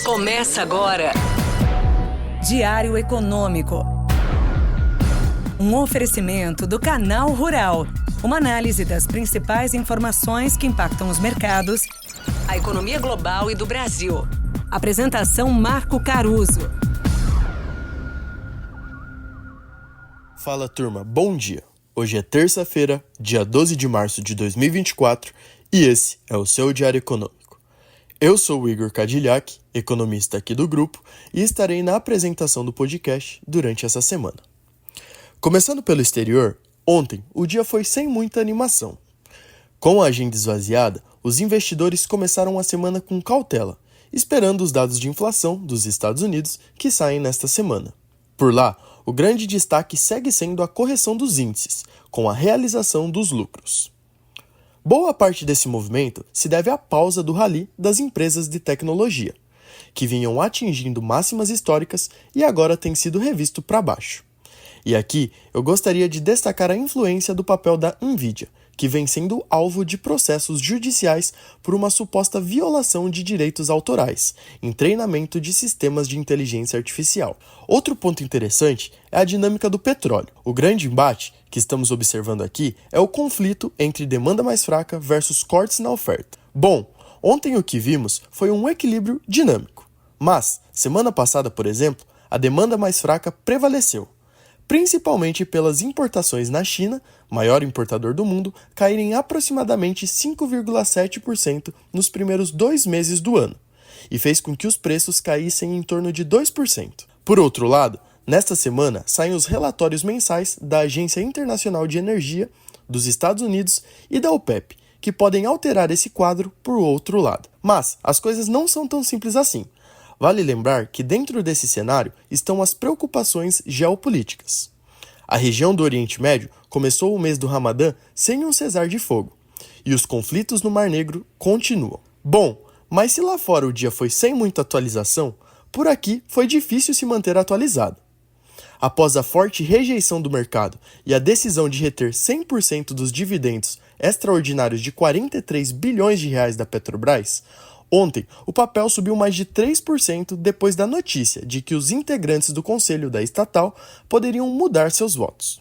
Começa agora. Diário Econômico. Um oferecimento do Canal Rural. Uma análise das principais informações que impactam os mercados, a economia global e do Brasil. Apresentação Marco Caruso. Fala, turma, bom dia. Hoje é terça-feira, dia 12 de março de 2024, e esse é o seu Diário Econômico. Eu sou o Igor Cadillac, economista aqui do grupo, e estarei na apresentação do podcast durante essa semana. Começando pelo exterior, ontem o dia foi sem muita animação. Com a agenda esvaziada, os investidores começaram a semana com cautela, esperando os dados de inflação dos Estados Unidos que saem nesta semana. Por lá, o grande destaque segue sendo a correção dos índices, com a realização dos lucros. Boa parte desse movimento se deve à pausa do rally das empresas de tecnologia, que vinham atingindo máximas históricas e agora tem sido revisto para baixo. E aqui eu gostaria de destacar a influência do papel da Nvidia, que vem sendo alvo de processos judiciais por uma suposta violação de direitos autorais em treinamento de sistemas de inteligência artificial. Outro ponto interessante é a dinâmica do petróleo. O grande embate que estamos observando aqui é o conflito entre demanda mais fraca versus cortes na oferta. Bom, ontem o que vimos foi um equilíbrio dinâmico, mas, semana passada, por exemplo, a demanda mais fraca prevaleceu, principalmente pelas importações na China, maior importador do mundo, caírem aproximadamente 5,7% nos primeiros 2 meses do ano, e fez com que os preços caíssem em torno de 2%. Por outro lado, nesta semana saem os relatórios mensais da Agência Internacional de Energia, dos Estados Unidos e da OPEP, que podem alterar esse quadro por outro lado. Mas as coisas não são tão simples assim. Vale lembrar que dentro desse cenário estão as preocupações geopolíticas. A região do Oriente Médio começou o mês do Ramadã sem um cessar de fogo, e os conflitos no Mar Negro continuam. Bom, mas se lá fora o dia foi sem muita atualização, por aqui foi difícil se manter atualizado. Após a forte rejeição do mercado e a decisão de reter 100% dos dividendos extraordinários de 43 bilhões de reais da Petrobras, ontem, o papel subiu mais de 3% depois da notícia de que os integrantes do conselho da estatal poderiam mudar seus votos.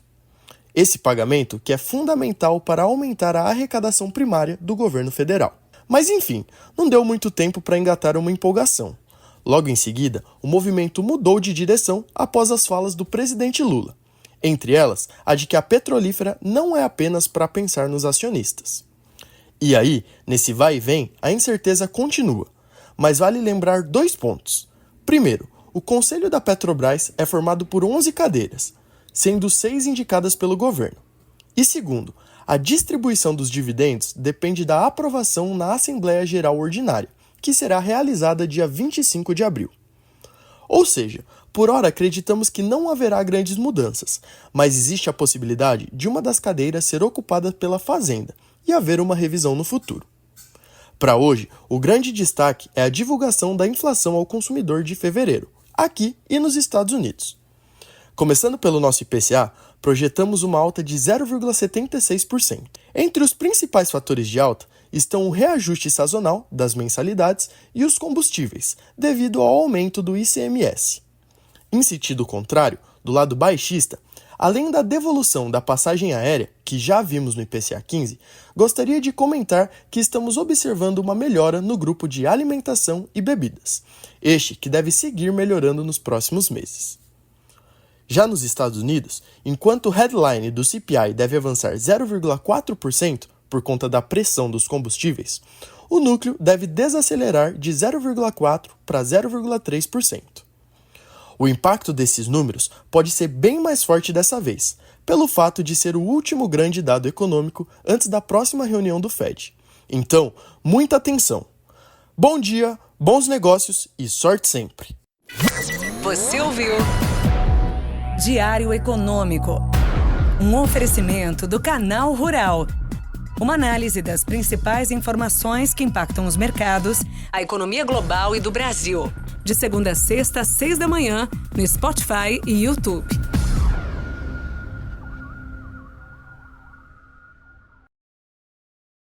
Esse pagamento que é fundamental para aumentar a arrecadação primária do governo federal. Mas enfim, não deu muito tempo para engatar uma empolgação. Logo em seguida, o movimento mudou de direção após as falas do presidente Lula. Entre elas, a de que a petrolífera não é apenas para pensar nos acionistas. E aí, nesse vai e vem, a incerteza continua, mas vale lembrar 2 pontos. Primeiro, o Conselho da Petrobras é formado por 11 cadeiras, sendo 6 indicadas pelo governo. E segundo, a distribuição dos dividendos depende da aprovação na Assembleia Geral Ordinária, que será realizada dia 25 de abril. Ou seja, por hora acreditamos que não haverá grandes mudanças, mas existe a possibilidade de uma das cadeiras ser ocupada pela Fazenda, e haver uma revisão no futuro. Para hoje, o grande destaque é a divulgação da inflação ao consumidor de fevereiro, aqui e nos Estados Unidos. Começando pelo nosso IPCA, projetamos uma alta de 0,76%. Entre os principais fatores de alta estão o reajuste sazonal das mensalidades e os combustíveis, devido ao aumento do ICMS. Em sentido contrário, do lado baixista, além da devolução da passagem aérea, que já vimos no IPCA 15, gostaria de comentar que estamos observando uma melhora no grupo de alimentação e bebidas, este que deve seguir melhorando nos próximos meses. Já nos Estados Unidos, enquanto o headline do CPI deve avançar 0,4% por conta da pressão dos combustíveis, o núcleo deve desacelerar de 0,4% para 0,3%. O impacto desses números pode ser bem mais forte dessa vez, pelo fato de ser o último grande dado econômico antes da próxima reunião do Fed. Então, muita atenção. Bom dia, bons negócios e sorte sempre. Você ouviu? Diário Econômico. Um oferecimento do Canal Rural. Uma análise das principais informações que impactam os mercados, A economia global e do Brasil. de segunda a sexta, às 6 da manhã, no Spotify e YouTube.